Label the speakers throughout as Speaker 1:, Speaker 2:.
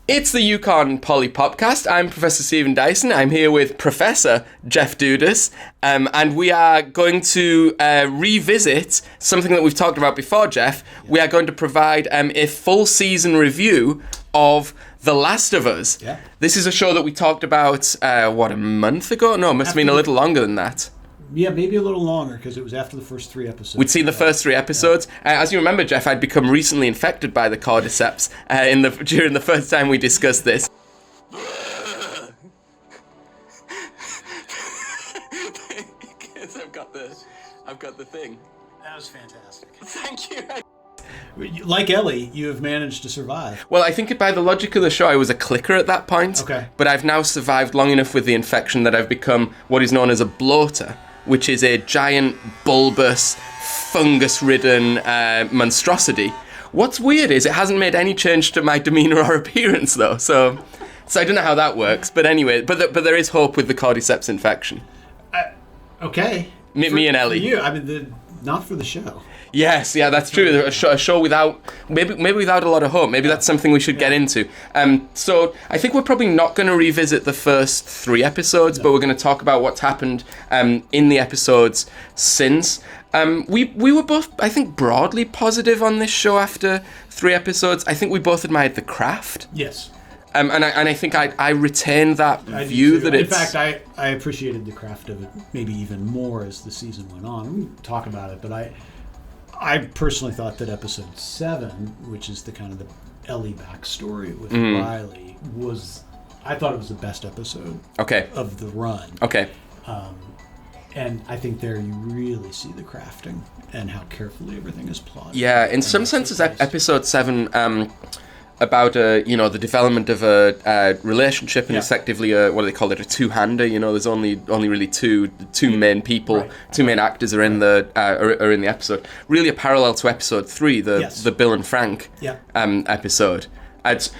Speaker 1: It's the Yukon Poly Podcast. I'm Professor Stephen Dyson. I'm here with Professor Jeff Dudas, and we are going to revisit something that we've talked about before, Jeff. Yeah. We are going to provide a full season review of The Last of Us.
Speaker 2: Yeah.
Speaker 1: This is a show that we talked about, a month ago? No, it must have been a little longer than that.
Speaker 2: Yeah, maybe a little longer, because it was after the first 3 episodes.
Speaker 1: We'd seen the first 3 episodes. Yeah. As you remember, Jeff, I'd become recently infected by the cordyceps during the first time we discussed this. I've got the thing.
Speaker 2: That was fantastic.
Speaker 1: Thank you.
Speaker 2: Like Ellie, you have managed to survive.
Speaker 1: Well, I think by the logic of the show, I was a clicker at that point.
Speaker 2: Okay.
Speaker 1: But I've now survived long enough with the infection that I've become what is known as a bloater, which is a giant, bulbous, fungus-ridden monstrosity. What's weird is it hasn't made any change to my demeanour or appearance, though. So I don't know how that works. But anyway, but there is hope with the cordyceps infection.
Speaker 2: Okay.
Speaker 1: Me and Ellie.
Speaker 2: For you, I mean, not for the show.
Speaker 1: Yes, yeah, that's true. A show without, maybe without a lot of hope. Maybe that's something we should get into. So I think we're probably not going to revisit the first 3 episodes, but we're going to talk about what's happened in the episodes since. We were both, I think, broadly positive on this show after 3 episodes. I think we both admired the craft.
Speaker 2: Yes.
Speaker 1: And I think I retained that view that it's...
Speaker 2: In fact, I appreciated the craft of it maybe even more as the season went on. We can talk about it, but I personally thought that episode 7, which is the kind of the Ellie backstory with Riley, I thought it was the best episode of the run.
Speaker 1: Okay.
Speaker 2: And I think there you really see the crafting and how carefully everything is plotted.
Speaker 1: Yeah, in some senses, episode 7... about the development of a relationship and effectively what do they call it, a two-hander. There's only really two main people, right. 2 main actors are in the episode. Really a parallel to episode 3, the Bill and Frank episode. So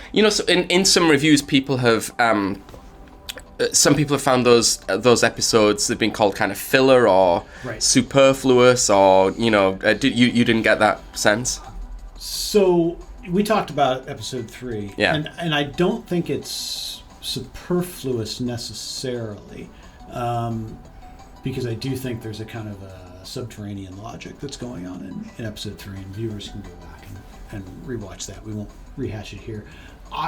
Speaker 1: in some reviews, people have some people have found those episodes have been called kind of filler or superfluous, or you didn't get that sense.
Speaker 2: So. We talked about episode 3,
Speaker 1: and
Speaker 2: I don't think it's superfluous necessarily, because I do think there's a kind of a subterranean logic that's going on in episode 3, and viewers can go back and rewatch that. We won't rehash it here.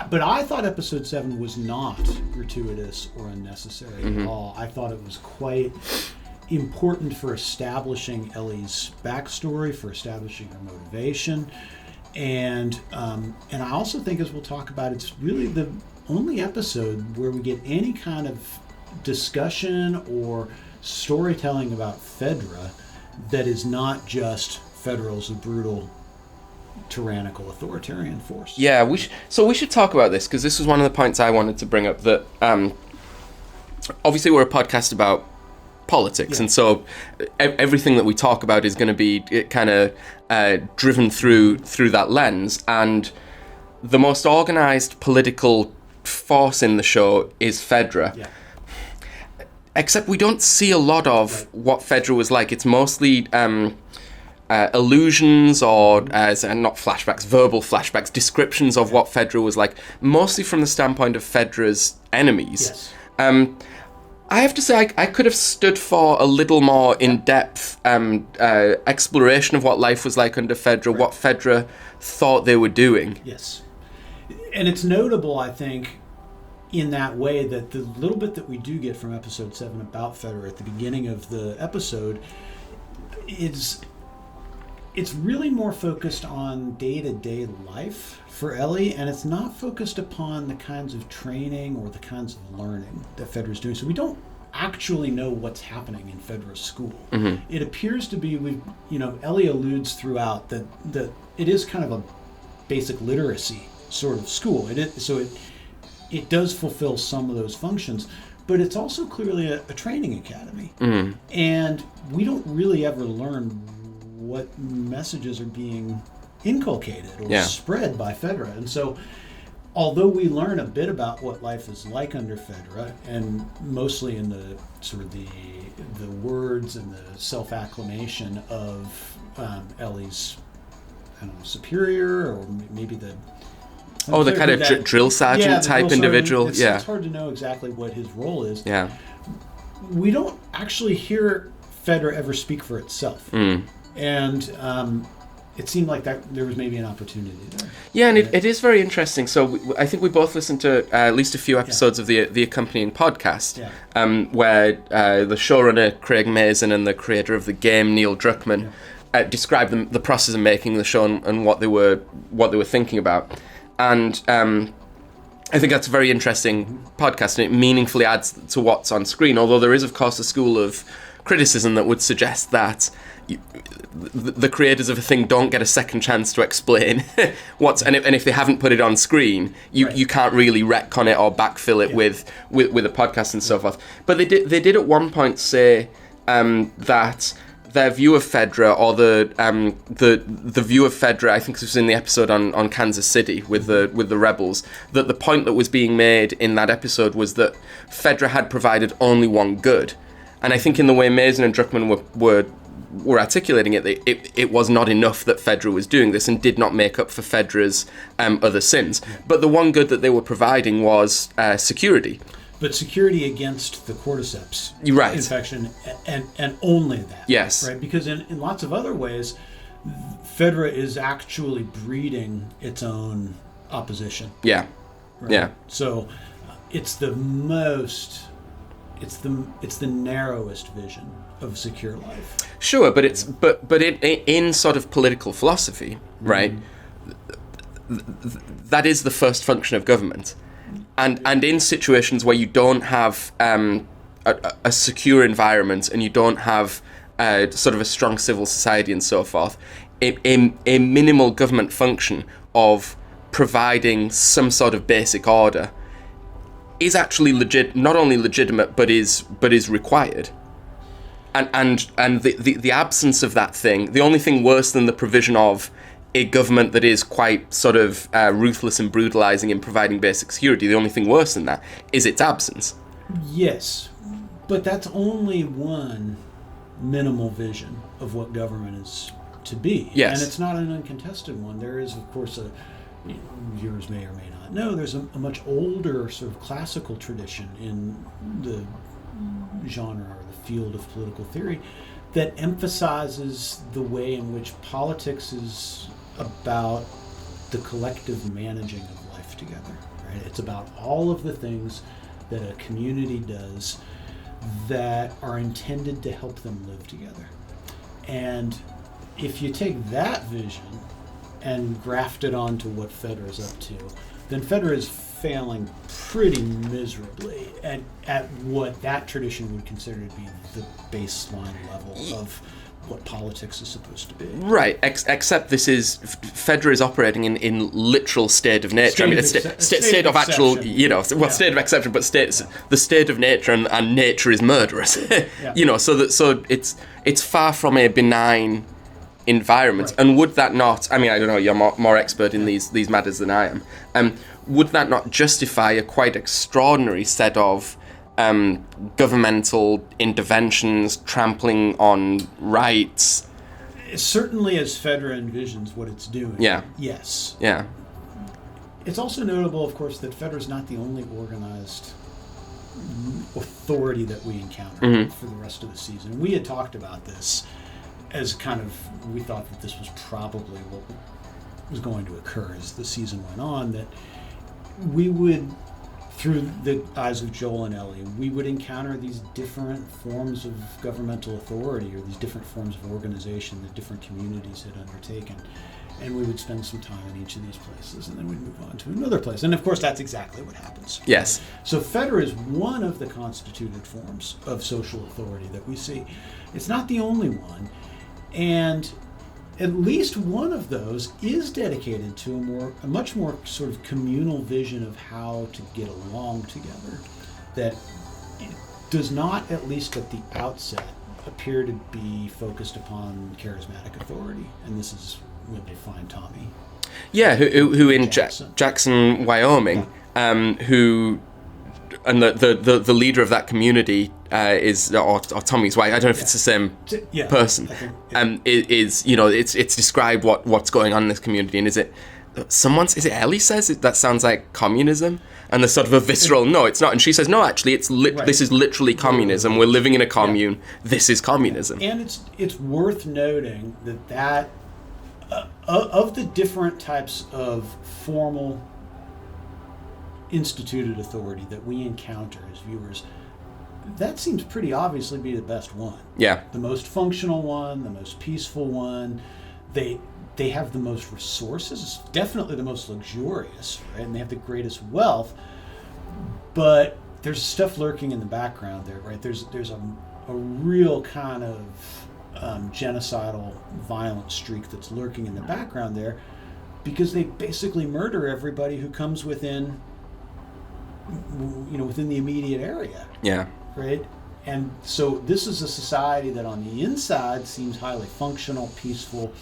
Speaker 2: But I thought episode 7 was not gratuitous or unnecessary at all. I thought it was quite important for establishing Ellie's backstory, for establishing her motivation. And I also think, as we'll talk about, it's really the only episode where we get any kind of discussion or storytelling about Fedra that is not just Fedra's a brutal, tyrannical, authoritarian force.
Speaker 1: Yeah, we should talk about this, because this was one of the points I wanted to bring up, that obviously we're a podcast about politics, and so everything that we talk about is going to be kind of driven through that lens, and the most organized political force in the show is Fedra.
Speaker 2: Yeah.
Speaker 1: Except we don't see a lot of what Fedra was like. It's mostly illusions or not flashbacks, verbal flashbacks, descriptions of what Fedra was like, mostly from the standpoint of Fedra's enemies.
Speaker 2: Yes.
Speaker 1: I have to say, I could have stood for a little more in-depth exploration of what life was like under Fedra, what Fedra thought they were doing.
Speaker 2: Yes. And it's notable, I think, in that way, that the little bit that we do get from episode 7 about Fedra at the beginning of the episode it's really more focused on day-to-day life for Ellie, and it's not focused upon the kinds of training or the kinds of learning that Fedra's doing. So we don't actually know what's happening in Fedra's school. Mm-hmm. It appears to be, Ellie alludes throughout that it is kind of a basic literacy sort of school. It does fulfill some of those functions, but it's also clearly a training academy. Mm-hmm. And we don't really ever learn what messages are being inculcated or spread by Fedra. And so, although we learn a bit about what life is like under Fedra, and mostly in the sort of the words and the self-acclamation of Ellie's, superior, or maybe the
Speaker 1: Oh, the kind of drill sergeant type individual.
Speaker 2: It's hard to know exactly what his role is.
Speaker 1: Yeah.
Speaker 2: We don't actually hear Fedra ever speak for itself. And it seemed like that there was maybe an opportunity there.
Speaker 1: Yeah, and it is very interesting. So I think we both listened to at least a few episodes of the accompanying podcast, where the showrunner Craig Mazin and the creator of the game Neil Druckmann described the process of making the show and what they were thinking about. And I think that's a very interesting podcast, and it meaningfully adds to what's on screen. Although there is, of course, a school of criticism that would suggest that the creators of a thing don't get a second chance to explain and if they haven't put it on screen, you can't really retcon it or backfill it with a podcast and so forth. But they did at one point say that their view of Fedra, or the view of Fedra, I think this was in the episode on Kansas City with the rebels, that the point that was being made in that episode was that Fedra had provided only one good. And I think in the way Mazin and Druckmann were articulating it was not enough that Fedra was doing this and did not make up for Fedra's other sins. But the one good that they were providing was security.
Speaker 2: But security against the cordyceps infection, and only that.
Speaker 1: Yes.
Speaker 2: Right? Because in lots of other ways, Fedra is actually breeding its own opposition.
Speaker 1: Yeah.
Speaker 2: Right?
Speaker 1: Yeah.
Speaker 2: So it's the narrowest vision of secure life.
Speaker 1: Sure, but it's but in sort of political philosophy, right? That is the first function of government. And in situations where you don't have a secure environment and you don't have sort of a strong civil society and so forth, a minimal government function of providing some sort of basic order is actually not only legitimate but is required. And the absence of that thing, the only thing worse than the provision of a government that is quite sort of ruthless and brutalizing in providing basic security, the only thing worse than that is its absence.
Speaker 2: Yes, but that's only one minimal vision of what government is to be.
Speaker 1: Yes.
Speaker 2: And it's not an uncontested one. There is, of course, viewers may or may not know, there's a much older sort of classical tradition in the genre or the field of political theory that emphasizes the way in which politics is about the collective managing of life together. Right? It's about all of the things that a community does that are intended to help them live together. And if you take that vision and graft it onto what Fedra is up to, then Fedra is failing pretty miserably at what that tradition would consider to be the baseline level of what politics is supposed to be. Right,
Speaker 1: except Fedra is operating in literal state of nature. State of actual, state of exception, but the state of nature, and nature is murderous. So it's far from a benign environment. Right. And would that not, I don't know, you're more expert in these matters than I am, would that not justify a quite extraordinary set of governmental interventions, trampling on rights?
Speaker 2: Certainly, as Fedra envisions what it's doing.
Speaker 1: Yeah.
Speaker 2: Yes.
Speaker 1: Yeah.
Speaker 2: It's also notable, of course, that Fedra is not the only organized authority that we encounter for the rest of the season. We had talked about this as we thought that this was probably what was going to occur as the season went on, that we would, through the eyes of Joel and Ellie, we would encounter these different forms of governmental authority, or these different forms of organization that different communities had undertaken. And we would spend some time in each of these places, and then we'd move on to another place. And of course, that's exactly what happens.
Speaker 1: Yes.
Speaker 2: So Fedra is one of the constituted forms of social authority that we see. It's not the only one. And at least one of those is dedicated to a much more sort of communal vision of how to get along together, that does not, at least at the outset, appear to be focused upon charismatic authority. And this is when they find Tommy.
Speaker 1: Yeah, who in Jackson, Wyoming, who, and the leader of that community is, or Tommy's wife, I don't know if it's the same person, is it's described what's going on in this community, and is it is it Ellie says it, that sounds like communism? And there's sort of a visceral, no, it's not. And she says, no, actually, this is literally communism. We're living in a commune. This is communism.
Speaker 2: And it's worth noting that of the different types of formal instituted authority that we encounter as viewers, that seems pretty obviously be the best one.
Speaker 1: Yeah.
Speaker 2: The most functional one, the most peaceful one. They have the most resources, definitely the most luxurious, right? And they have the greatest wealth. But there's stuff lurking in the background there, right? There's a real kind of genocidal, violent streak that's lurking in the background there, because they basically murder everybody who comes within the immediate area.
Speaker 1: Yeah.
Speaker 2: Right? And so this is a society that on the inside seems highly functional, peaceful,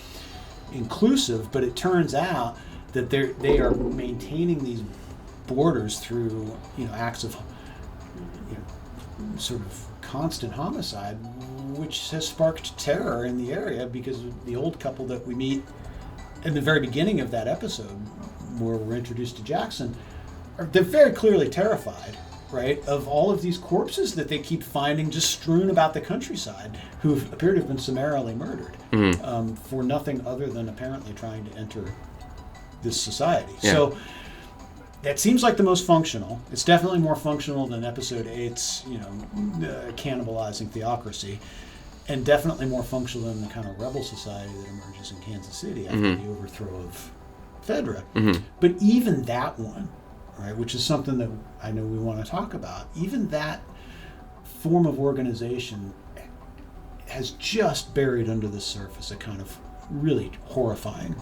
Speaker 2: inclusive, but it turns out that they are maintaining these borders through acts of sort of constant homicide, which has sparked terror in the area, because the old couple that we meet in the very beginning of that episode, where we're introduced to Jackson, they're very clearly terrified, right, of all of these corpses that they keep finding just strewn about the countryside, who appear to have been summarily murdered for nothing other than apparently trying to enter this society. Yeah. So that seems like the most functional. It's definitely more functional than Episode 8's, cannibalizing theocracy, and definitely more functional than the kind of rebel society that emerges in Kansas City after the overthrow of Fedra. But even that one, right, which is something that I know we want to talk about, even that form of organization has just buried under the surface a kind of really horrifying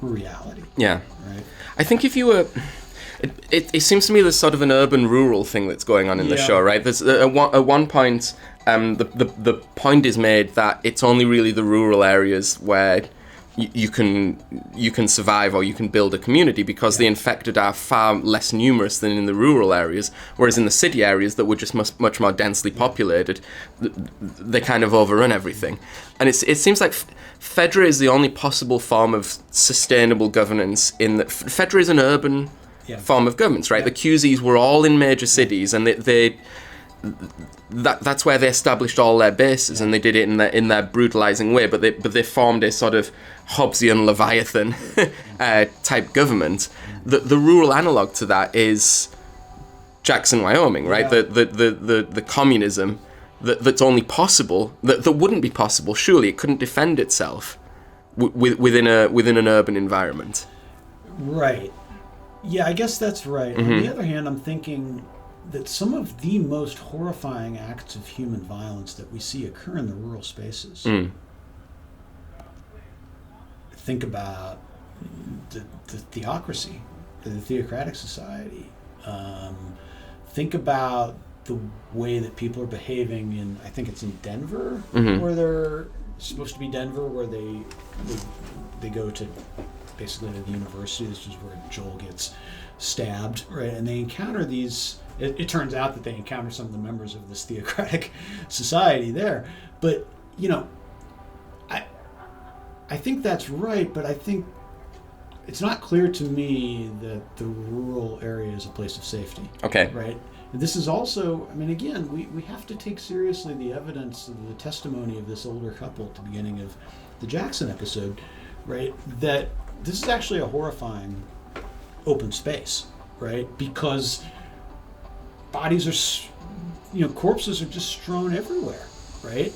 Speaker 2: reality.
Speaker 1: Yeah.
Speaker 2: Right?
Speaker 1: I think if you were... It seems to me there's sort of an urban-rural thing that's going on in the show, right? There's at one point, the point is made that it's only really the rural areas where you can survive or you can build a community, because the infected are far less numerous than in the rural areas, whereas in the city areas that were just much more densely populated, they kind of overrun everything. And it seems like Fedra is the only possible form of sustainable governance in that. Fedra is an urban form of governance, right? The QZs were all in major cities, and that's where they established all their bases, and they did it in their brutalizing way. But they formed a sort of Hobbesian Leviathan type government. The rural analog to that is Jackson, Wyoming, right? The communism that's only possible, that wouldn't be possible. Surely it couldn't defend itself within an urban environment.
Speaker 2: Right. Yeah, I guess that's right. On the other hand, I'm thinking that some of the most horrifying acts of human violence that we see occur in the rural spaces. Think about the theocracy, the theocratic society. Think about the way that people are behaving in, I think it's in Denver, where they're supposed to be Denver, where they go to basically to the university. This is where Joel gets stabbed, right? And they encounter these. It turns out that they encounter some of the members of this theocratic society there. But I think that's right. But I think it's not clear to me that the rural area is a place of safety.
Speaker 1: Okay.
Speaker 2: Right. And this is also, I mean, again, we have to take seriously the evidence of the testimony of this older couple at the beginning of the Jackson episode, right? That this is actually a horrifying open space, right? Because bodies are, corpses are just strewn everywhere, right?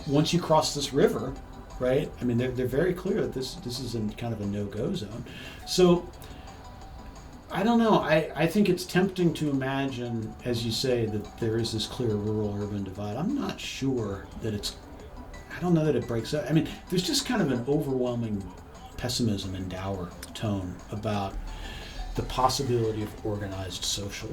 Speaker 2: Once you cross this river, right? I mean, they're very clear that this is in kind of a no-go zone. So, I don't know. I think it's tempting to imagine, as you say, that there is this clear rural-urban divide. I'm not sure that I don't know that it breaks up. I mean, there's just kind of an overwhelming pessimism and dour tone about the possibility of organized social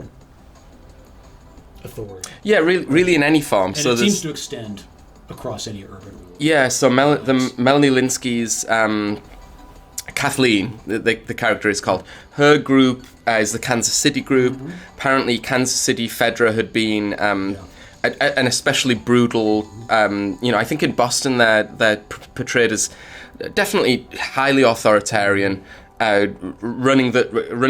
Speaker 2: authority. Yeah,
Speaker 1: really in any form.
Speaker 2: And
Speaker 1: so
Speaker 2: it seems to extend across any urban rural.
Speaker 1: Yeah, so Melanie Linsky's Kathleen, the character is called, her group is the Kansas City group. Apparently Kansas City Fedra had been an especially brutal, I think in Boston they're portrayed as definitely highly authoritarian, running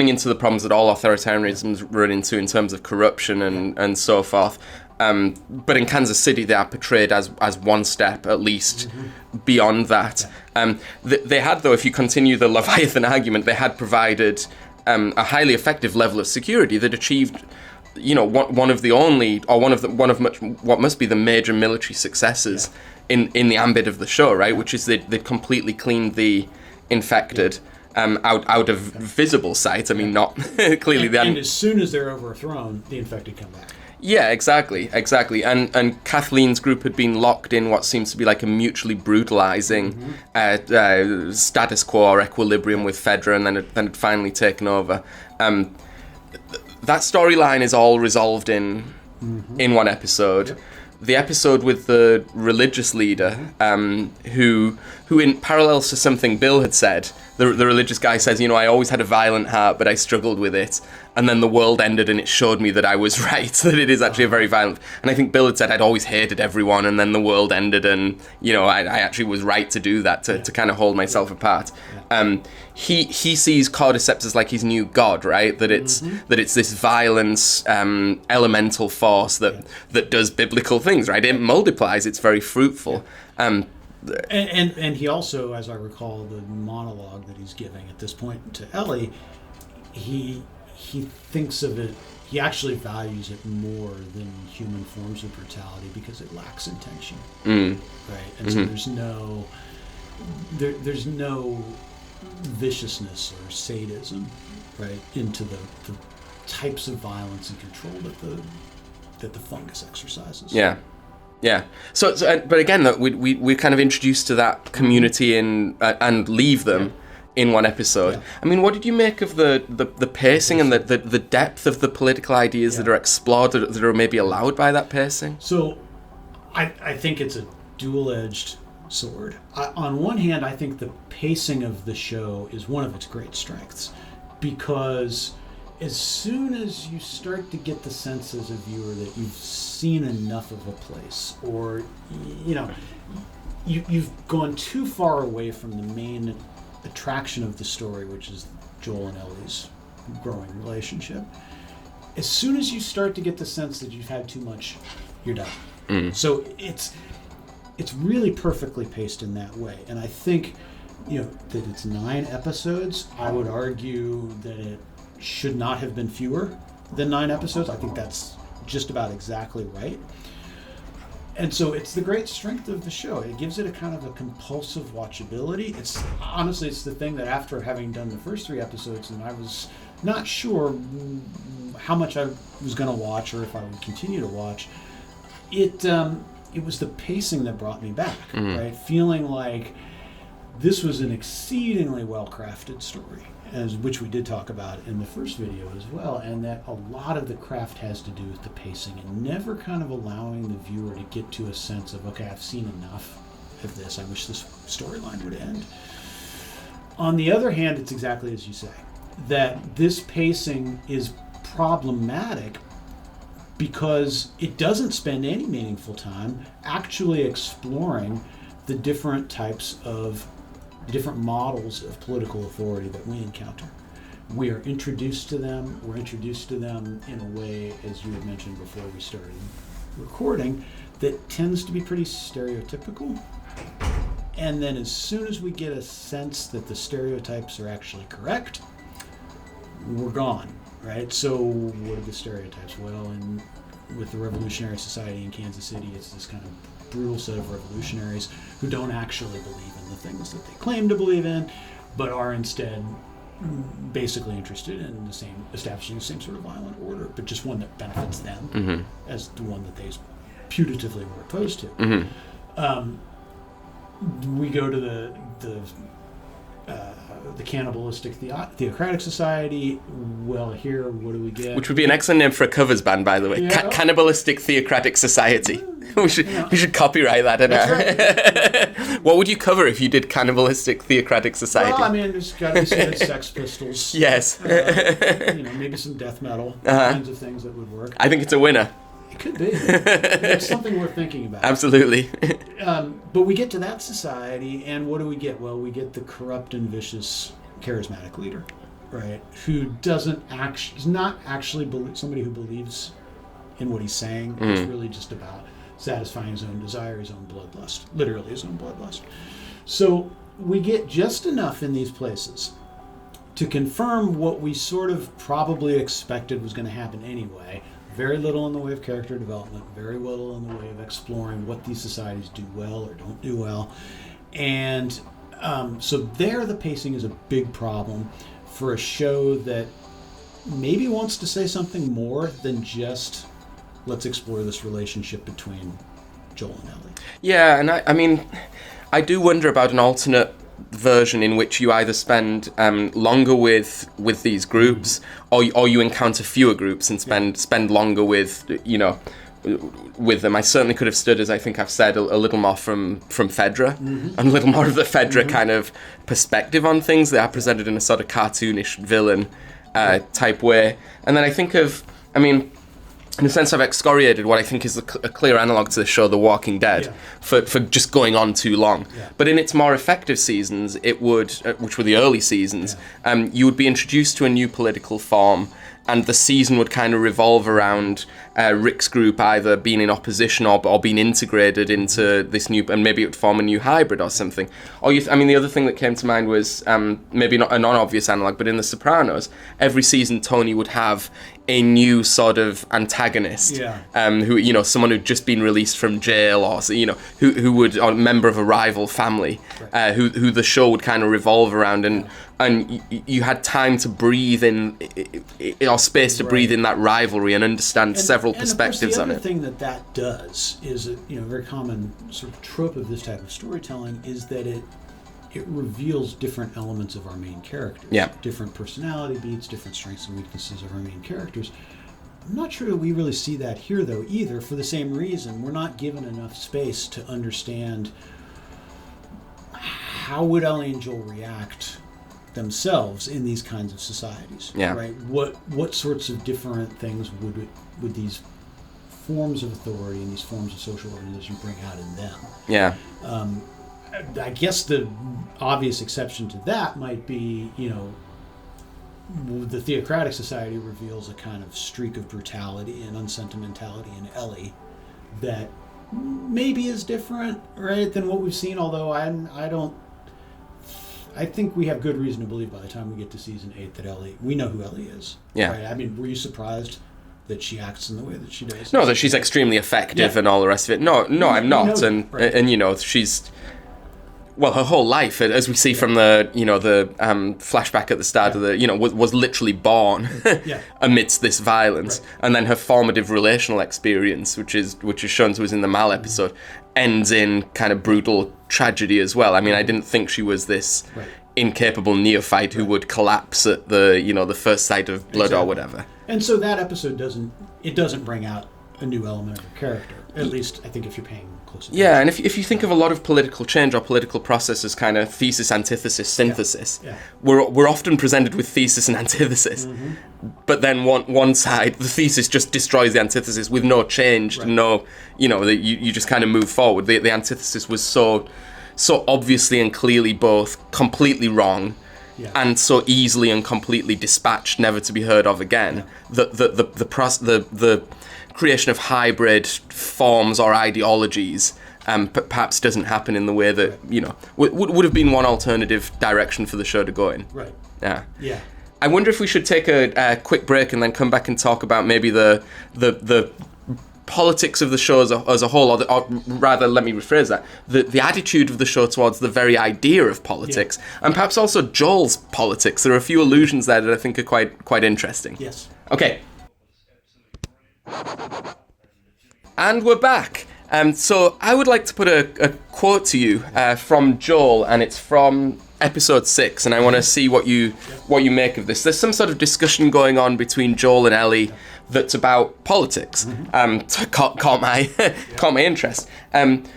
Speaker 1: into the problems that all authoritarianisms run into in terms of corruption and so forth. But in Kansas City, they are portrayed as one step at least beyond that. They had, though, if you continue the Leviathan argument, they had provided a highly effective level of security that achieved, one of what must be the major military successes in the ambit of the show, right? Which is they completely cleaned the infected out of visible sight. I mean, not clearly.
Speaker 2: And as soon as they're overthrown, the infected come back.
Speaker 1: Yeah, exactly. And Kathleen's group had been locked in what seems to be like a mutually brutalizing status quo or equilibrium with Fedra, and then had finally taken over. That storyline is all resolved in one episode. Yep. The episode with the religious leader, who in parallels to something Bill had said, the religious guy says, I always had a violent heart, but I struggled with it. And then the world ended and it showed me that I was right, that it is actually a very violent... And I think Bill had said, I'd always hated everyone, and then the world ended and, I actually was right to do that, to kind of hold myself apart. He sees cordyceps as like his new god, right? That it's this violence, elemental force that does biblical things, right? It multiplies, it's very fruitful.
Speaker 2: And he also, as I recall, the monologue that he's giving at this point to Ellie, he thinks of it, he actually values it more than human forms of brutality because it lacks intention, right? And so there's no viciousness or sadism, right, into the types of violence and control that the fungus exercises.
Speaker 1: Yeah. So but again, we're kind of introduced to that community and leave them in one episode. Yeah. I mean, what did you make of the pacing and the depth of the political ideas that are explored, that are maybe allowed by that pacing?
Speaker 2: So I think it's a dual-edged sword. On one hand, I think the pacing of the show is one of its great strengths, because as soon as you start to get the sense as a viewer that you've seen enough of a place, or you've gone too far away from the main attraction of the story, which is Joel and Ellie's growing relationship, as soon as you start to get the sense that you've had too much, you're done. So it's really perfectly paced in that way. And I think that it's 9 episodes. I would argue that it should not have been fewer than 9 episodes. I think that's just about exactly right. And so it's the great strength of the show. It gives it a kind of a compulsive watchability. It's the thing that after having done the first 3 episodes, and I was not sure how much I was going to watch or if I would continue to watch, it was the pacing that brought me back, right? Feeling like this was an exceedingly well-crafted story, which we did talk about in the first video as well, and that a lot of the craft has to do with the pacing and never kind of allowing the viewer to get to a sense of, okay, I've seen enough of this, I wish this storyline would end. On the other hand, it's exactly as you say, that this pacing is problematic because it doesn't spend any meaningful time actually exploring the different models of political authority that we encounter. We are introduced to them. We're introduced to them in a way, as you had mentioned before we started recording, that tends to be pretty stereotypical. And then as soon as we get a sense that the stereotypes are actually correct, we're gone, right? So what are the stereotypes? Well, with the Revolutionary Society in Kansas City, it's this kind of brutal set of revolutionaries who don't actually believe in the things that they claim to believe in, but are instead basically interested in establishing the same sort of violent order, but just one that benefits them as the one that they putatively were opposed to. We go to the cannibalistic theocratic society. Well, here, what do we get?
Speaker 1: Which would be an excellent name for a covers band, by the way.
Speaker 2: Yeah.
Speaker 1: Cannibalistic theocratic society. We should copyright that. Right. What would you cover if you did cannibalistic theocratic society?
Speaker 2: Well, I mean, there's got to be some Sex Pistols.
Speaker 1: Yes.
Speaker 2: Maybe some death metal kinds of things that would work.
Speaker 1: I think it's a winner.
Speaker 2: It could be. It's something worth thinking about.
Speaker 1: Absolutely.
Speaker 2: But we get to that society, and what do we get? Well, we get the corrupt and vicious charismatic leader, right? Who doesn't actually, is not actually somebody who believes in what he's saying. It's really just about satisfying his own desire, his own bloodlust, literally his own bloodlust. So we get just enough in these places to confirm what we sort of probably expected was going to happen anyway. Very little in the way of character development, very little in the way of exploring what these societies do well or don't do well. And so there, the pacing is a big problem for a show that maybe wants to say something more than just, let's explore this relationship between Joel and Ellie.
Speaker 1: Yeah, and I mean, I do wonder about an alternate version in which you either spend longer with these groups, or you encounter fewer groups and spend longer with with them. I certainly could have stood, as I think I've said, a little more from Fedra, and a little more of the Fedra kind of perspective on things. They are presented in a sort of cartoonish villain type way. And then I think of, I mean, in a sense, I've excoriated what I think is a clear analogue to the show The Walking Dead for just going on too long. Yeah. But in its more effective seasons, it would, which were the early seasons, you would be introduced to a new political form, and the season would kind of revolve around Rick's group either being in opposition or being integrated into this new, and maybe it would form a new hybrid or something. Or I mean, the other thing that came to mind was maybe not a non-obvious analogue, but in The Sopranos, every season Tony would have a new sort of antagonist, who, someone who'd just been released from jail, or who would, or a member of a rival family, who the show would kind of revolve around, and you had time to breathe in, or space to breathe in that rivalry and understand several perspectives on it.
Speaker 2: And of course, the other thing that does is, a very common sort of trope of this type of storytelling is that it reveals different elements of our main characters. Yeah. Different personality beats, different strengths and weaknesses of our main characters. I'm not sure that we really see that here, though, either, for the same reason. We're not given enough space to understand how would Ellie and Joel react themselves in these kinds of societies. Yeah. Right? What sorts of different things would these forms of authority and these forms of social organization bring out in them? Yeah. I guess the obvious exception to that might be, the theocratic society reveals a kind of streak of brutality and unsentimentality in Ellie that maybe is different, right, than what we've seen, although I think we have good reason to believe by the time we get to season 8 that we know who Ellie is. Yeah. Right? I mean, were you surprised that she acts in the way that she does?
Speaker 1: No, that she's extremely effective and all the rest of it. No, I'm not. And she's... Well, her whole life, as we see from the flashback at the start of the, was literally born amidst this violence. Right. And then her formative relational experience, which is shown to us in the Mal episode, ends in kind of brutal tragedy as well. I mean, I didn't think she was this incapable neophyte who would collapse at the first sight of blood or whatever.
Speaker 2: And so that episode doesn't bring out a new element of her character. At least, I think, if you're paying close attention.
Speaker 1: Yeah, and if you think of a lot of political change or political process as kind of thesis, antithesis, synthesis, we're often presented with thesis and antithesis. Mm-hmm. But then one side, the thesis just destroys the antithesis with no change, you just kind of move forward. The antithesis was so obviously and clearly both completely wrong, and so easily and completely dispatched, never to be heard of again. That the creation of hybrid forms or ideologies perhaps doesn't happen in the way that would have been one alternative direction for the show to go in. Right. Yeah. I wonder if we should take a quick break and then come back and talk about maybe the politics of the show as a whole, or rather, let me rephrase that, the attitude of the show towards the very idea of politics, and perhaps also Joel's politics. There are a few allusions there that I think are quite interesting.
Speaker 2: Yes.
Speaker 1: Okay. And we're back. So I would like to put a quote to you from Joel, and it's from episode 6, and I want to see what you make of this. There's some sort of discussion going on between Joel and Ellie that's about politics. Caught my interest. And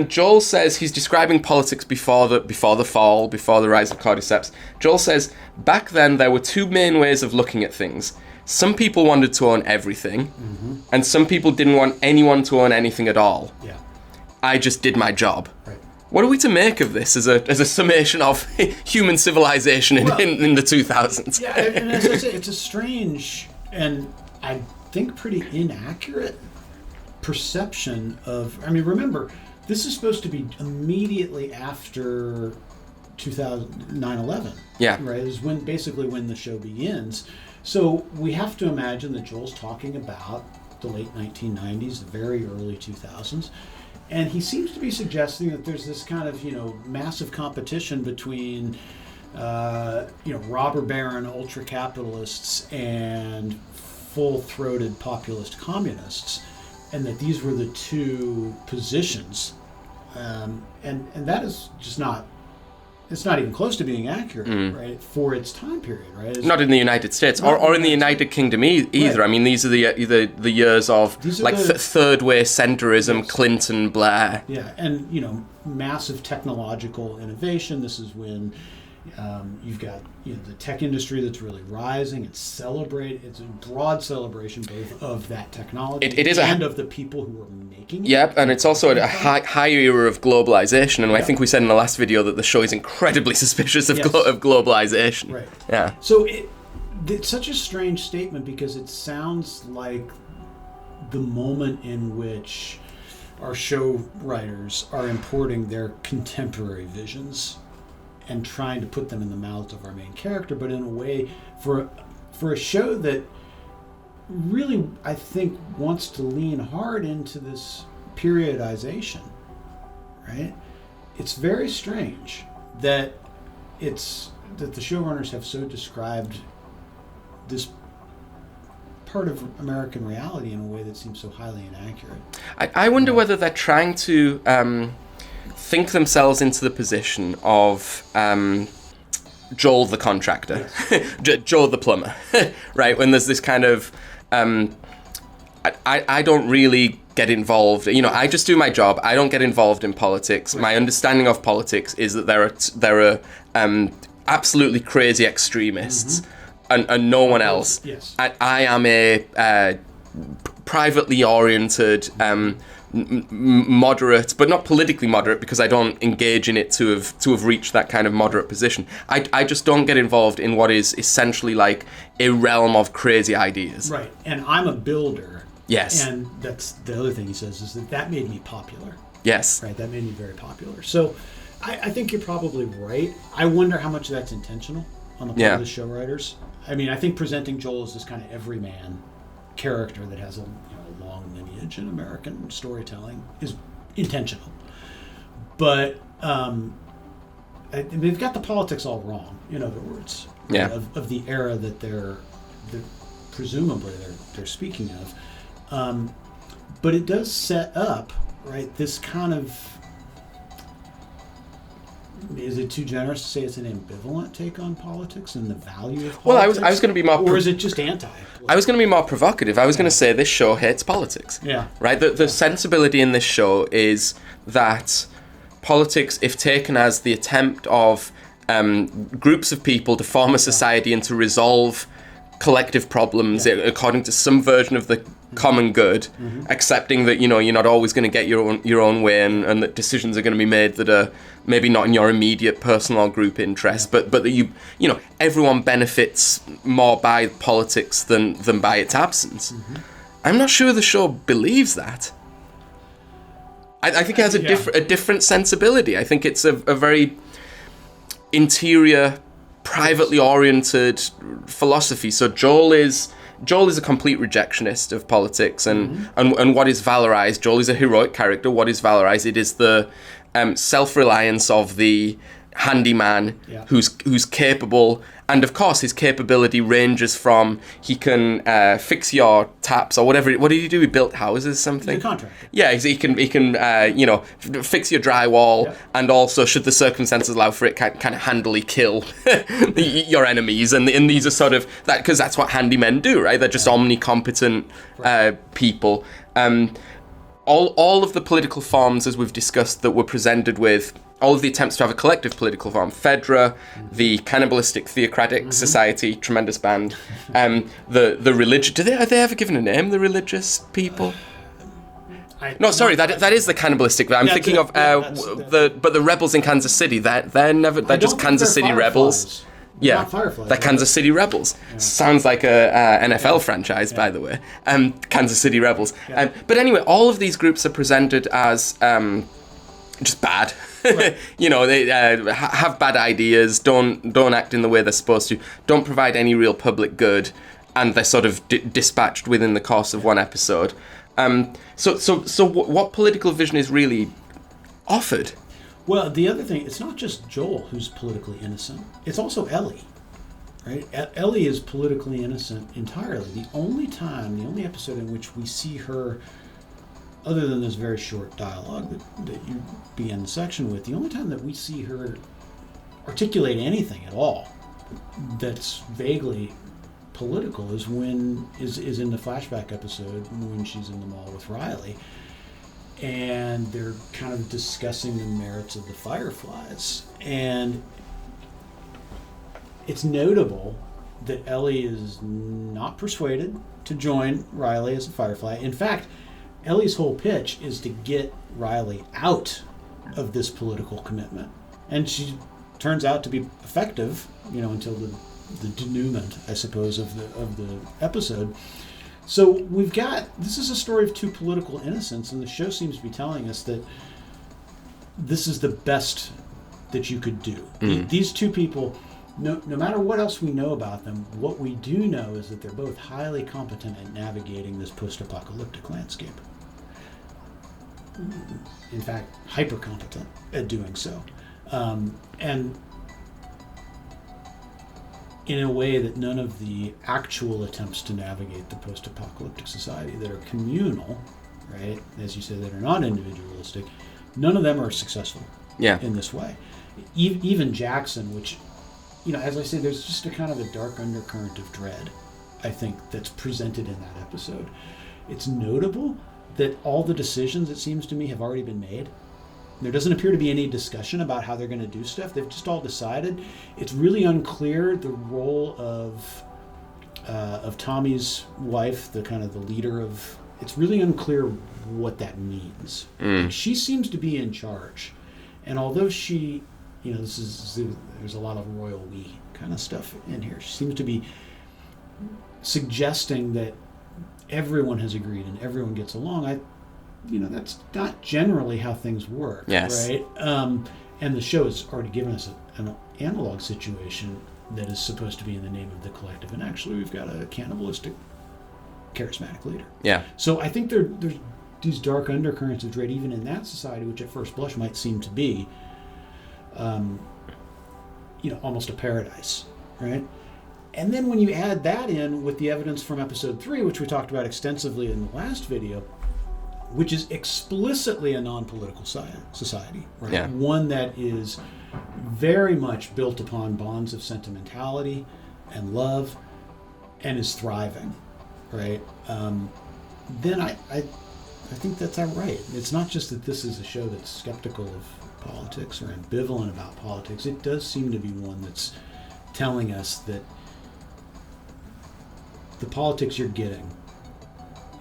Speaker 1: Joel says he's describing politics before the fall, before the rise of cordyceps. Joel says, back then there were two main ways of looking at things. Some people wanted to own everything, and some people didn't want anyone to own anything at all. Yeah. I just did my job. Right. What are we to make of this as a summation of human civilization in the 2000s?
Speaker 2: Yeah, and as I say, it's a strange and I think pretty inaccurate perception of. I mean, remember, this is supposed to be immediately after 9/11.
Speaker 1: Yeah.
Speaker 2: Right, is when the show begins. So we have to imagine that Joel's talking about the late 1990s, the very early 2000s. And he seems to be suggesting that there's this kind of, massive competition between, robber baron ultra capitalists and full-throated populist communists, and that these were the two positions, and that is just not. It's not even close to being accurate, right, for its time period, right? It's
Speaker 1: not in the United States or in the United Kingdom either. Right. I mean, these are the years of third way centrism, yes. Clinton, Blair.
Speaker 2: Yeah, and massive technological innovation. This is when you've got the tech industry that's really rising. It's a broad celebration both of that technology and of the people who are making it.
Speaker 1: Yep, and it's also a high era of globalization. And I think we said in the last video that the show is incredibly suspicious of globalization.
Speaker 2: Right.
Speaker 1: Yeah.
Speaker 2: So it's such a strange statement because it sounds like the moment in which our show writers are importing their contemporary visions and trying to put them in the mouths of our main character, but in a way for a show that really, I think, wants to lean hard into this periodization, right? It's very strange that the showrunners have so described this part of American reality in a way that seems so highly inaccurate.
Speaker 1: I wonder whether they're trying to think themselves into the position of Joel the contractor, Joe the plumber, right? When there's this kind of, I don't really get involved. I just do my job. I don't get involved in politics. Right. My understanding of politics is that there are absolutely crazy extremists, and no one else.
Speaker 2: Yes.
Speaker 1: I am a privately oriented. Moderate, but not politically moderate, because I don't engage in it to have reached that kind of moderate position. I just don't get involved in what is essentially like a realm of crazy ideas.
Speaker 2: Right, and I'm a builder.
Speaker 1: Yes.
Speaker 2: And that's the other thing he says is that made me popular.
Speaker 1: Yes.
Speaker 2: Right, that made me very popular. So I think you're probably right. I wonder how much that's intentional on the part of the show writers. I mean, I think presenting Joel as this kind of everyman character that has a long lineage in American storytelling is intentional, but they've got the politics all wrong. In other words, of the era that they're presumably they're speaking of, but it does set up this kind of. Is it too generous to say it's an ambivalent take on politics and the value of politics?
Speaker 1: Well, I was going to be more...
Speaker 2: Or is it just anti?
Speaker 1: I was going to be more provocative. I was going to say this show hates politics.
Speaker 2: Yeah.
Speaker 1: Right? The sensibility in this show is that politics, if taken as the attempt of groups of people to form a society and to resolve collective problems according to some version of the common good, accepting that you're not always going to get your own way, and that decisions are going to be made that are maybe not in your immediate personal or group interest, but that everyone benefits more by politics than by its absence. I'm not sure the show believes that. I think it has a different sensibility. I think it's a very interior, privately oriented philosophy. So Joel is a complete rejectionist of politics and what is valorized. Joel is a heroic character. What is valorized? It is the self-reliance of the handyman who's capable, and of course his capability ranges from he can fix your taps or whatever. What did he do? He built houses, something.
Speaker 2: He's a contractor.
Speaker 1: Yeah, he can fix your drywall, and also, should the circumstances allow for it, kind of handily kill your enemies. And these are sort of that, because that's what handymen do, right? They're just omnicompetent people. All of the political forms, as we've discussed, that were presented with, all of the attempts to have a collective political form, Fedra, the cannibalistic theocratic society, tremendous band, the religion. Are they ever given a name, the religious people? No, sorry, that is the cannibalistic. I'm thinking of the rebels in Kansas City. They're just Kansas City rebels. Yeah,
Speaker 2: Fireflies,
Speaker 1: they're Kansas City Rebels. Yeah. Sounds like a NFL franchise, by the way. Kansas City Rebels. Yeah. But anyway, all of these groups are presented as just bad. Right. They have bad ideas, don't act in the way they're supposed to, don't provide any real public good, and they're sort of dispatched within the course of one episode. So what political vision is really offered?
Speaker 2: Well, the other thing, it's not just Joel who's politically innocent. It's also Ellie, right? Ellie is politically innocent entirely. The only episode in which we see her, other than this very short dialogue that you began the section with, the only time that we see her articulate anything at all that's vaguely political is in the flashback episode when she's in the mall with Riley. And they're kind of discussing the merits of the Fireflies. And it's notable that Ellie is not persuaded to join Riley as a Firefly. In fact, Ellie's whole pitch is to get Riley out of this political commitment. And she turns out to be effective, until the denouement, I suppose, of the episode. So this is a story of two political innocents, and the show seems to be telling us that this is the best that you could do. These two people, no matter what else we know about them, what we do know is that they're both highly competent at navigating this post-apocalyptic landscape. In fact, hyper-competent at doing so. And in a way that none of the actual attempts to navigate the post-apocalyptic society that are communal, right, as you said, that are not individualistic, none of them are successful in this way. Even Jackson, which, as I say, there's just a kind of a dark undercurrent of dread, I think, that's presented in that episode. It's notable that all the decisions, it seems to me, have already been made. There doesn't appear to be any discussion about how they're going to do stuff. They've just all decided. It's really unclear the role of Tommy's wife, the kind of the leader of. It's really unclear what that means. She seems to be in charge, and although she, there's a lot of royal we kind of stuff in here. She seems to be suggesting that everyone has agreed and everyone gets along. That's not generally how things work, right? And the show has already given us an analog situation that is supposed to be in the name of the collective, and actually we've got a cannibalistic, charismatic leader. Yeah. So I think there's these dark undercurrents of dread even in that society, which at first blush might seem to be, almost a paradise, right? And then when you add that in with the evidence from episode 3, which we talked about extensively in the last video, which is explicitly a non-political society, right? Yeah. One that is very much built upon bonds of sentimentality and love and is thriving, right? Then I think that's outright. It's not just that this is a show that's skeptical of politics or ambivalent about politics. It does seem to be one that's telling us that the politics you're getting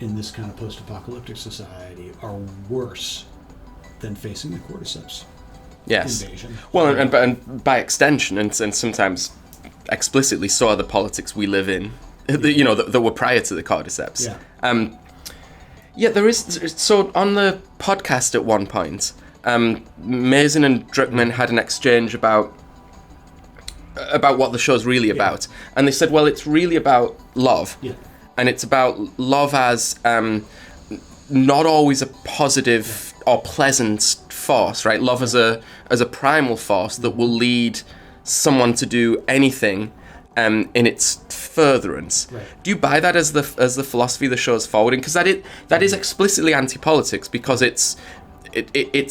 Speaker 2: in this kind of post-apocalyptic society are worse than facing the cordyceps invasion. Well,
Speaker 1: and by extension, and sometimes explicitly, so are the politics we live in, that were prior to the cordyceps. Yeah. There is. So on the podcast at one point, Mason and Druckmann had an exchange about what the show's really about, and they said, well, it's really about love. Yeah. And it's about love as not always a positive or pleasant force, right? Love as a primal force that will lead someone to do anything in its furtherance. Right. Do you buy that as the philosophy the show's forwarding? Because that is explicitly AntiPolitics, because it's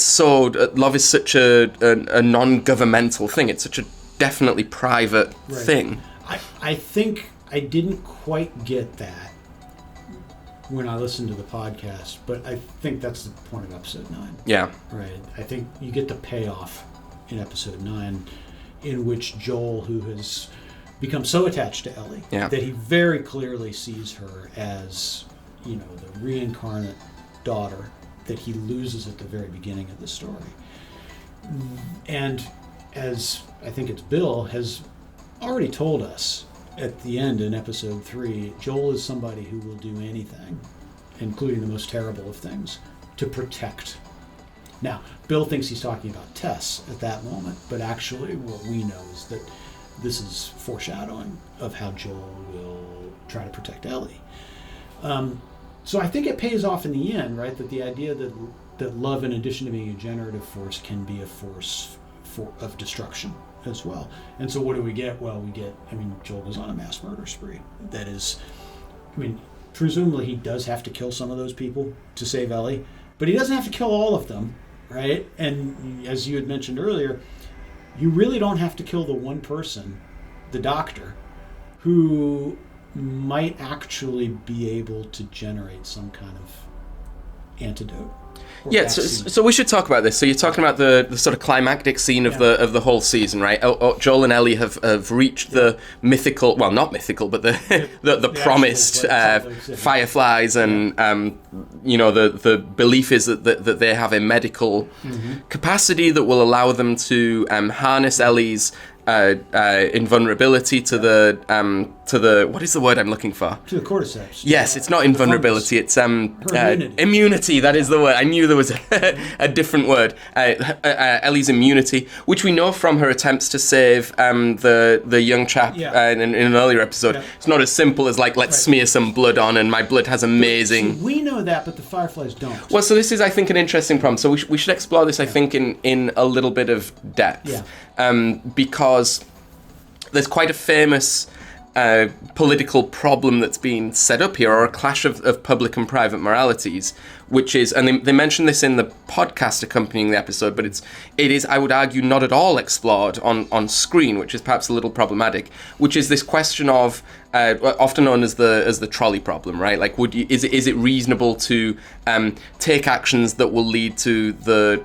Speaker 1: so love is such a non-governmental thing. It's such a definitely private thing.
Speaker 2: I think I didn't quite get that when I listened to the podcast, but I think that's the point of episode 9. Yeah. Right. I think you get the payoff in episode 9, in which Joel, who has become so attached to Ellie that he very clearly sees her as, the reincarnate daughter that he loses at the very beginning of the story. And as I think it's Bill has already told us at the end in episode 3, Joel is somebody who will do anything, including the most terrible of things, to protect. Now, Bill thinks he's talking about Tess at that moment, but actually what we know is that this is foreshadowing of how Joel will try to protect Ellie. So I think it pays off in the end, right? That the idea that love, in addition to being a generative force, can be a force of destruction as well. And so what do we get? Well, Joel goes on a mass murder spree. That is, presumably he does have to kill some of those people to save Ellie, but he doesn't have to kill all of them, right? And as you had mentioned earlier, you really don't have to kill the one person, the doctor, who might actually be able to generate some kind of antidote.
Speaker 1: Yeah, so we should talk about this. So you're talking about the sort of climactic scene of the whole season, right? Joel and Ellie have reached the mythical, well, not mythical, but the promised fireflies, and the belief is that they have a medical capacity that will allow them to harness Ellie's invulnerability to the what is the word I'm looking for?
Speaker 2: To the cordyceps.
Speaker 1: Yes, it's not invulnerability. It's
Speaker 2: immunity.
Speaker 1: Immunity. That is the word. I knew there was a different word. Ellie's immunity, which we know from her attempts to save the young chap in an earlier episode. Yeah. It's not as simple as let's smear some blood on, and my blood has amazing.
Speaker 2: So we know that, but the fireflies don't.
Speaker 1: Well, so this is, I think, an interesting problem. So we should explore this, I think, in a little bit of depth.
Speaker 2: Yeah.
Speaker 1: Because there's quite a famous political problem that's been set up here, or a clash of public and private moralities, which is, and they mention this in the podcast accompanying the episode, but it is, I would argue, not at all explored on screen, which is perhaps a little problematic, which is this question of, often known as the trolley problem, right? Like, is it reasonable to take actions that will lead to the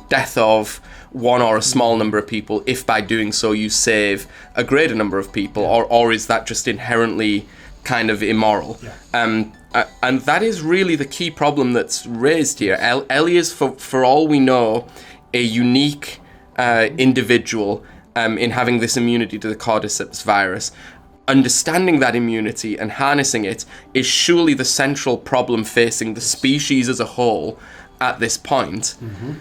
Speaker 1: death of one or a small number of people if by doing so you save a greater number of people, or is that just inherently kind of immoral?
Speaker 2: Yeah.
Speaker 1: And that is really the key problem that's raised here. Ellie is, for all we know, a unique individual in having this immunity to the cordyceps virus. Understanding that immunity and harnessing it is surely the central problem facing the species as a whole at this point. Mm-hmm.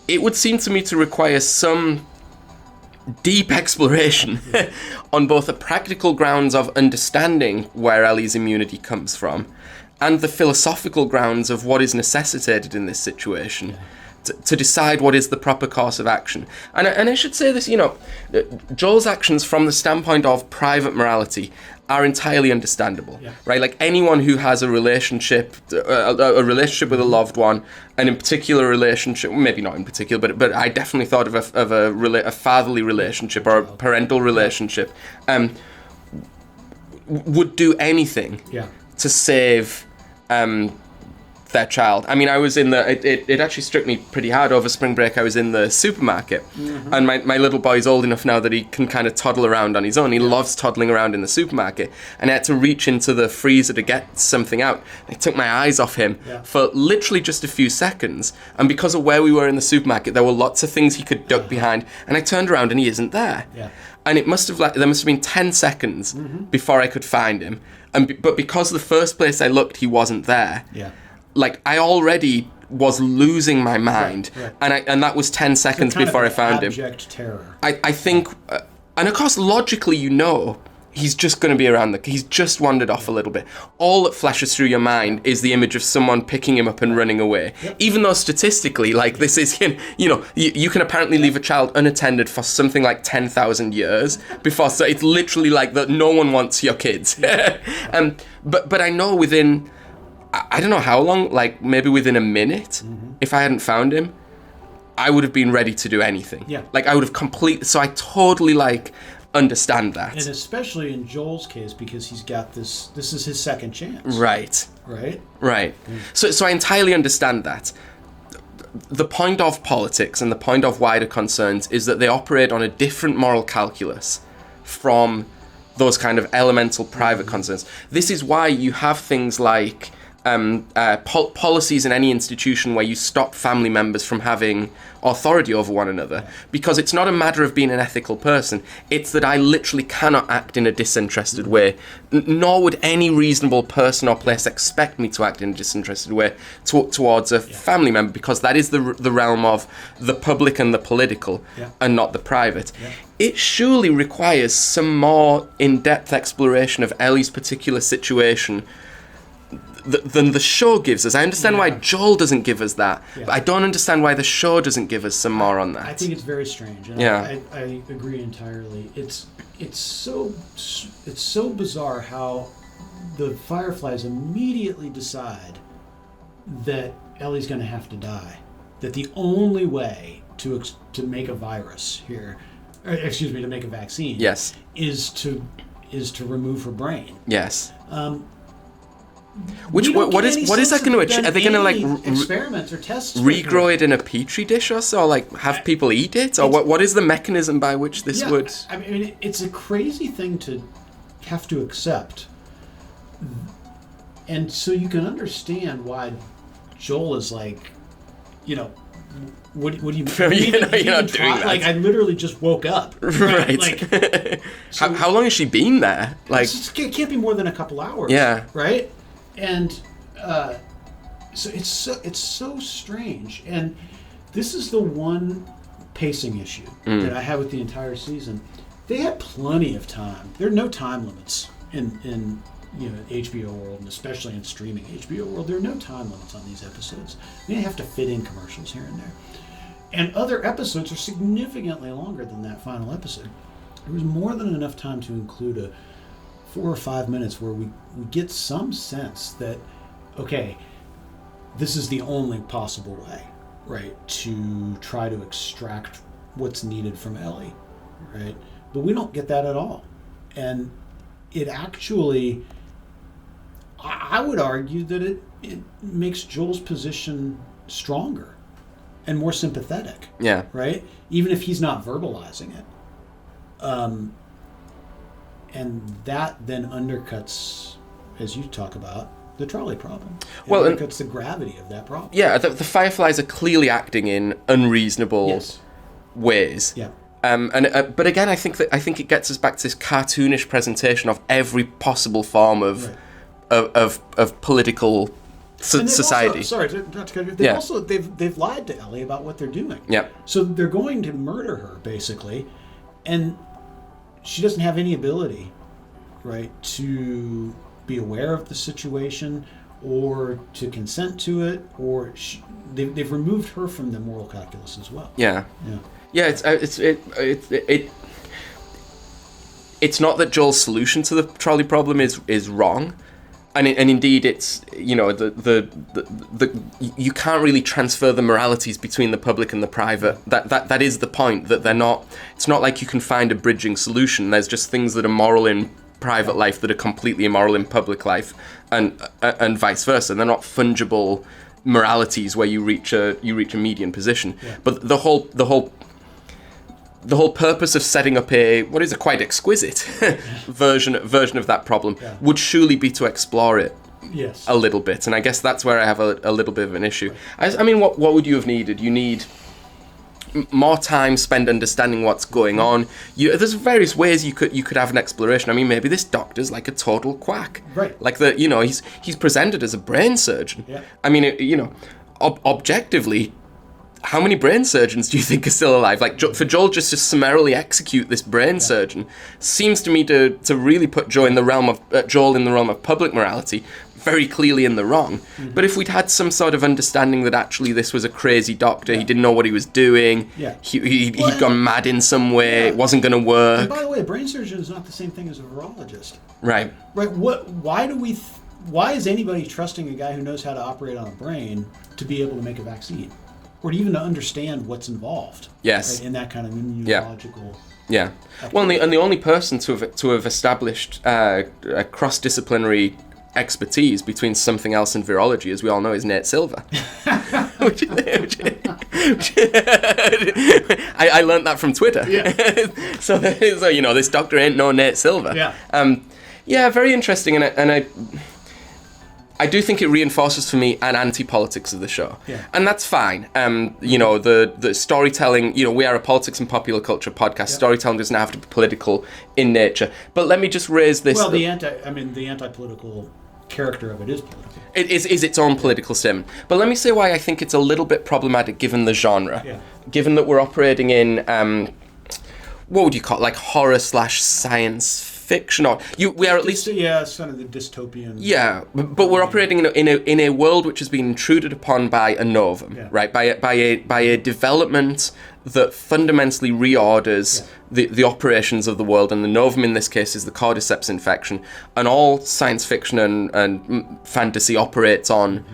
Speaker 1: It would seem to me to require some deep exploration on both the practical grounds of understanding where Ellie's immunity comes from and the philosophical grounds of what is necessitated in this situation to decide what is the proper course of action. And I should say this, Joel's actions from the standpoint of private morality are entirely understandable, right? Like anyone who has a relationship with a loved one, and in particular a relationship, maybe not in particular, but I definitely thought of a fatherly relationship or a parental relationship, would do anything to save their child. I mean, I was in it actually struck me pretty hard over spring break. I was in the supermarket, and my little boy's old enough now that he can kind of toddle around on his own. He loves toddling around in the supermarket, and I had to reach into the freezer to get something out. I took my eyes off him for literally just a few seconds, and because of where we were in the supermarket, there were lots of things he could duck behind, and I turned around and he isn't there. And there must have been 10 seconds before I could find him, but because the first place I looked, he wasn't there. Like, I already was losing my mind, and that was 10 seconds before I found him.
Speaker 2: Abject terror.
Speaker 1: I think, and of course, logically, he's just going to be around he's just wandered off a little bit. All that flashes through your mind is the image of someone picking him up and running away. Even though statistically, like, this is, you can apparently leave a child unattended for something like 10,000 years before, so it's literally like that no one wants your kids. But I know within, I don't know how long, like maybe within a minute, if I hadn't found him, I would have been ready to do anything. Like, I would have so I totally, understand that.
Speaker 2: And especially in Joel's case, because he's got this is his second chance.
Speaker 1: Right. So I entirely understand that. The point of politics and the point of wider concerns is that they operate on a different moral calculus from those kind of elemental private concerns. This is why you have things like policies in any institution where you stop family members from having authority over one another, because it's not a matter of being an ethical person, it's that I literally cannot act in a disinterested way, nor would any reasonable person or place expect me to act in a disinterested way towards a family member, because that is the realm of the public and the political, and not the private. It surely requires some more in-depth exploration of Ellie's particular situation than the show gives us. I understand why Joel doesn't give us that, but I don't understand why the show doesn't give us some more on that.
Speaker 2: I think it's very strange. And I agree entirely. It's so bizarre how the Fireflies immediately decide that Ellie's going to have to die. That the only way to make a virus here, to make a vaccine, is to remove her brain.
Speaker 1: Yes. What is that going to achieve? Are they going to like
Speaker 2: experiments or tests?
Speaker 1: Regrow it in a petri dish or so? Like have people eat it, or what is the mechanism by which this would?
Speaker 2: I mean, it's a crazy thing to have to accept, and so you can understand why Joel is like, what do you mean?
Speaker 1: You're not doing that.
Speaker 2: Like I literally just woke up.
Speaker 1: Right.
Speaker 2: Like, so
Speaker 1: how long has she been there? Like
Speaker 2: it can't be more than a couple hours.
Speaker 1: Yeah.
Speaker 2: Right. And so it's so strange, and this is the one pacing issue that I have with the entire season. They had plenty of time. There are no time limits in HBO world, and especially in streaming HBO world. There are no time limits on these episodes. They have to fit in commercials here and there, and other episodes are significantly longer than that final episode. There was more than enough time to include a 4 or 5 minutes where we get some sense that, okay, this is the only possible way, right, to try to extract what's needed from Ellie, right? But we don't get that at all. And it actually, I would argue that it makes Joel's position stronger and more sympathetic.
Speaker 1: Yeah.
Speaker 2: Right? Even if he's not verbalizing it. And that then undercuts, as you talk about, the trolley problem. It undercuts the gravity of that problem.
Speaker 1: Yeah, the Fireflies are clearly acting in unreasonable ways.
Speaker 2: Yeah.
Speaker 1: But again, I think it gets us back to this cartoonish presentation of every possible form of political society.
Speaker 2: They've lied to Ellie about what they're doing.
Speaker 1: Yeah.
Speaker 2: So they're going to murder her basically, and she doesn't have any ability, right, to be aware of the situation or to consent to it, or they've removed her from the moral calculus as well.
Speaker 1: Yeah. It's not that Joel's solution to the trolley problem is wrong, and indeed it's you can't really transfer the moralities between the public and the private. That is the point, that they're not. It's not like you can find a bridging solution. There's just things that are moral in private life that are completely immoral in public life, and vice versa. They're not fungible moralities where you reach a median position. Yeah. But the whole purpose of setting up a quite exquisite version of that problem would surely be to explore it a little bit, and I guess that's where I have a little bit of an issue. I mean, what would you have needed? You need more time spent understanding what's going on. There's various ways you could have an exploration. I mean, maybe this doctor's like a total quack,
Speaker 2: right?
Speaker 1: Like he's presented as a brain surgeon.
Speaker 2: Yeah.
Speaker 1: I mean, objectively, how many brain surgeons do you think are still alive? Like, for Joel just to summarily execute this brain surgeon seems to me to really put Joel in the realm of public morality, very clearly in the wrong. Mm-hmm. But if we'd had some sort of understanding that actually this was a crazy doctor, he didn't know what he was doing, he'd gone mad in some way, it wasn't going to work.
Speaker 2: And by the way, a brain surgeon is not the same thing as a virologist.
Speaker 1: Right.
Speaker 2: Right. Why is anybody trusting a guy who knows how to operate on a brain to be able to make a vaccine? Or even to understand what's involved, right, in that kind of immunological.
Speaker 1: Yeah. Well, and the only person to have established a cross-disciplinary expertise between something else and virology, as we all know, is Nate Silver. I learned that from Twitter.
Speaker 2: Yeah.
Speaker 1: so this doctor ain't no Nate Silver.
Speaker 2: Yeah.
Speaker 1: Very interesting, and I do think it reinforces for me an anti-politics of the show.
Speaker 2: Yeah.
Speaker 1: And that's fine. The storytelling, we are a politics and popular culture podcast.
Speaker 2: Yeah.
Speaker 1: Storytelling doesn't have to be political in nature. But let me just raise this.
Speaker 2: Well, the anti-political character of it is political.
Speaker 1: It is its own political statement. But let me say why I think it's a little bit problematic given the genre.
Speaker 2: Yeah.
Speaker 1: Given that we're operating in, what would you call it, like horror/science fiction, or we are at least
Speaker 2: it's kind of the dystopian.
Speaker 1: Yeah, but we're operating in a world which has been intruded upon by a novum, right? By a development that fundamentally reorders the operations of the world, and the novum in this case is the cordyceps infection, and all science fiction and fantasy operates on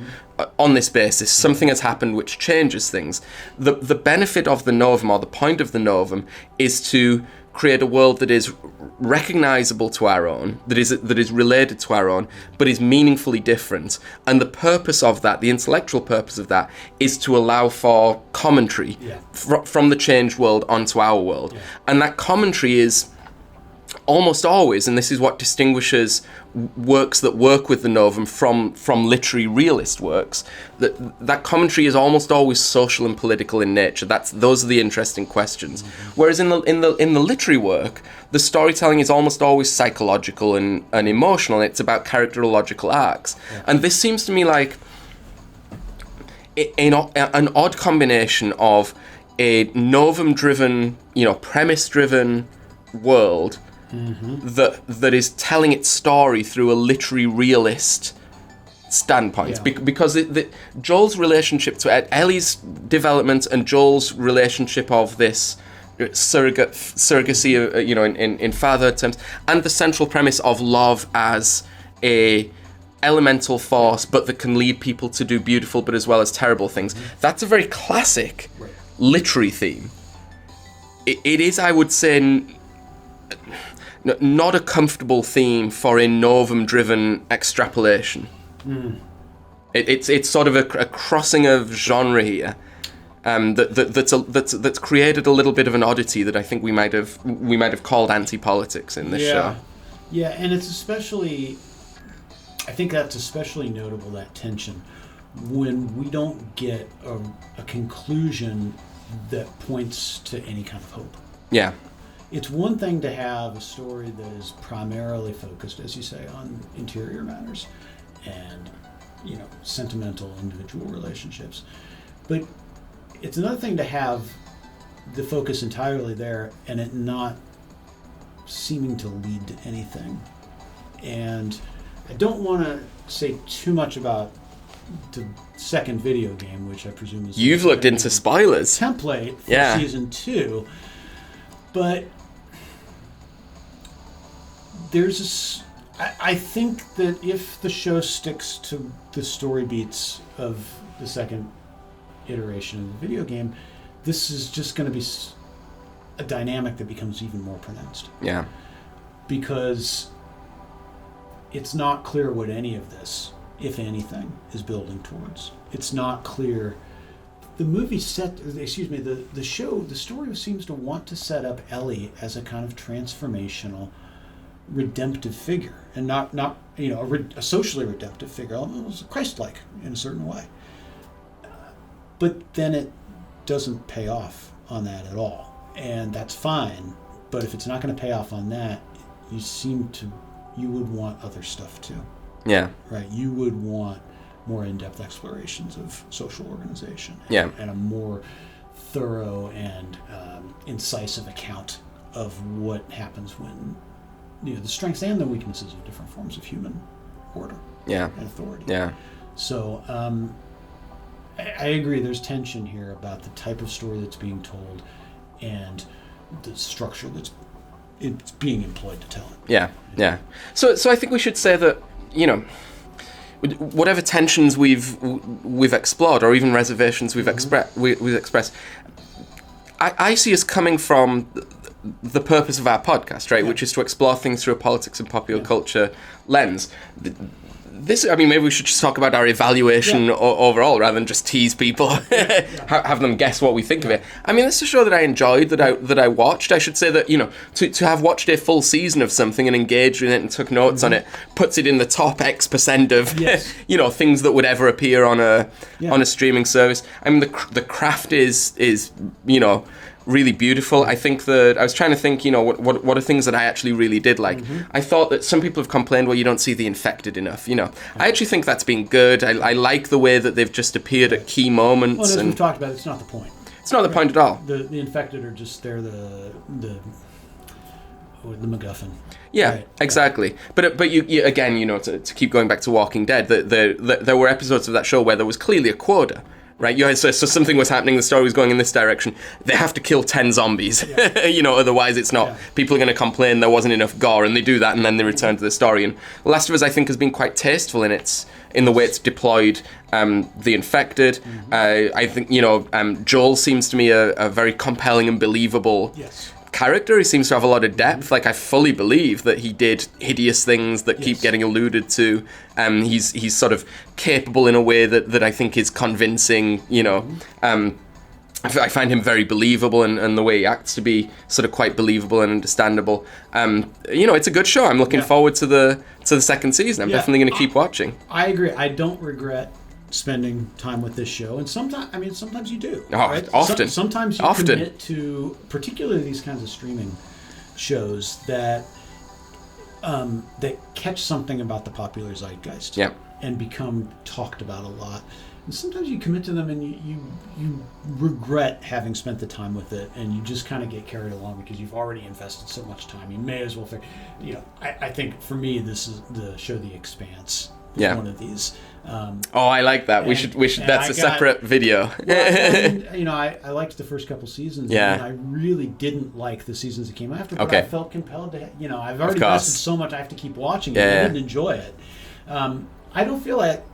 Speaker 1: this basis. Something has happened which changes things. The benefit of the novum, or the point of the novum, is to create a world that is recognizable to our own, that is related to our own, but is meaningfully different. And the purpose of that, the intellectual purpose of that, is to allow for commentary from the changed world onto our world. Yeah. And that commentary is almost always, and this is what distinguishes works that work with the novum from literary realist works, that commentary is almost always social and political in nature. Those are the interesting questions. Mm-hmm. Whereas in the literary work, the storytelling is almost always psychological and emotional. It's about characterological arcs. Yeah. And this seems to me like an odd combination of a novum-driven, premise-driven world that is telling its story through a literary realist standpoint. Yeah. Because Joel's relationship to Ellie's development and Joel's relationship of this surrogacy, in father terms, and the central premise of love as a elemental force, but that can lead people to do beautiful but as well as terrible things. That's a very classic literary theme. It is, I would say, not a comfortable theme for a novum-driven extrapolation. It's sort of a crossing of genre here, that's created a little bit of an oddity that I think we might have called anti-politics in this show.
Speaker 2: Yeah, and it's especially, I think that's especially notable, that tension, when we don't get a conclusion that points to any kind of hope.
Speaker 1: Yeah.
Speaker 2: It's one thing to have a story that is primarily focused, as you say, on interior matters and, sentimental individual relationships. But it's another thing to have the focus entirely there and it not seeming to lead to anything. And I don't want to say too much about the second video game, which I presume is...
Speaker 1: You've looked into spoilers.
Speaker 2: ...template for Season 2. But I think that if the show sticks to the story beats of the second iteration of the video game, this is just going to be a dynamic that becomes even more pronounced. Yeah. Because it's not clear what any of this, if anything, is building towards. It's not clear. The story seems to want to set up Ellie as a kind of transformational, redemptive figure, and not a socially redemptive figure, almost Christ-like in a certain way. But then it doesn't pay off on that at all, and that's fine. But if it's not going to pay off on that, you would want other stuff too. Yeah. Right. You would want more in-depth explorations of social organization. And a more thorough and incisive account of what happens when, the strengths and the weaknesses of different forms of human order and authority. Yeah. So I agree, there's tension here about the type of story that's being told and the structure that's being employed to tell it. Yeah. So I think we should say that, whatever tensions we've explored, or even reservations we've expressed, I see us coming from the purpose of our podcast, right? Which is to explore things through a politics and popular culture lens.
Speaker 1: maybe we should just talk about our evaluation overall rather than just tease people, have them guess what we think of it. I mean, this is a show that I enjoyed, that I watched. I should say that, to have watched a full season of something and engaged in it and took notes on it puts it in the top X% of, things that would ever appear on a streaming service. I mean, the craft is really beautiful. I think that I was trying to think, what are things that I actually really did like. I thought that some people have complained, well, you don't see the infected enough. I actually think that's been good. I like the way that they've just appeared at key moments.
Speaker 2: Well, as we've talked about, it's not the point.
Speaker 1: It's not the point at all.
Speaker 2: The infected are just the MacGuffin.
Speaker 1: Yeah,
Speaker 2: right.
Speaker 1: Exactly. But you again, to keep going back to Walking Dead, there were episodes of that show where there was clearly a quota. Right, so something was happening, the story was going in this direction. They have to kill 10 zombies, otherwise it's not. People are going to complain there wasn't enough gore, and they do that, and then they return to the story. And Last of Us, I think, has been quite tasteful in the way it's deployed the infected. I think, Joel seems to me a very compelling and believable character. He seems to have a lot of depth. Like, I fully believe that he did hideous things that keep getting alluded to. He's sort of capable in a way that I think is convincing. I find him very believable, and the way he acts to be sort of quite believable and understandable. It's a good show. I'm looking forward to the second season. I'm definitely going to keep watching.
Speaker 2: I agree. I don't regret spending time with this show, and sometimes you do. Right?
Speaker 1: Often.
Speaker 2: Sometimes you commit to, particularly these kinds of streaming shows that catch something about the popular zeitgeist and become talked about a lot. And sometimes you commit to them and you regret having spent the time with it, and you just kind of get carried along because you've already invested so much time. You may as well I think for me, this is the show The Expanse. One of these.
Speaker 1: I like that. We should. That's a separate video.
Speaker 2: I liked the first couple seasons. And I really didn't like the seasons that came after. But I felt compelled to. I've already invested so much. I have to keep watching it. I didn't enjoy it. I don't feel like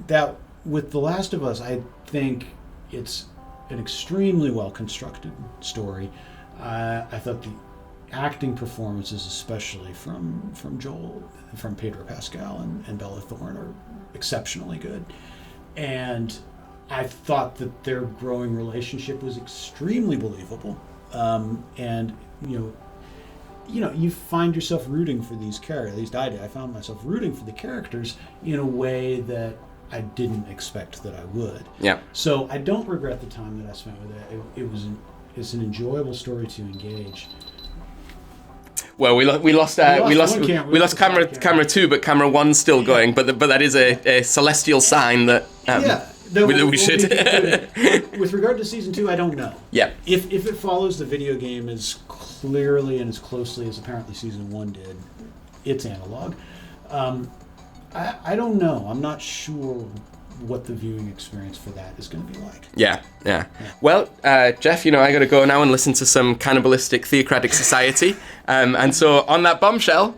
Speaker 2: that with The Last of Us. I think it's an extremely well constructed story. I thought the acting performances, especially from Joel, from Pedro Pascal and Bella Thorne, are exceptionally good. And I thought that their growing relationship was extremely believable. And you find yourself rooting for these characters. At least I did. I found myself rooting for the characters in a way that I didn't expect that I would.
Speaker 1: Yeah.
Speaker 2: So I don't regret the time that I spent with it. It's an enjoyable story to engage.
Speaker 1: Well, we lost camera 2, but camera 1's still going. But that is a celestial sign that we should.
Speaker 2: With regard to season 2, I don't know.
Speaker 1: Yeah.
Speaker 2: If it follows the video game as clearly and as closely as apparently season 1 did, it's analog. I don't know. I'm not sure what the viewing experience for that is going to be like.
Speaker 1: Yeah. Well, Jeff, I got to go now and listen to some cannibalistic theocratic society. And so on that bombshell,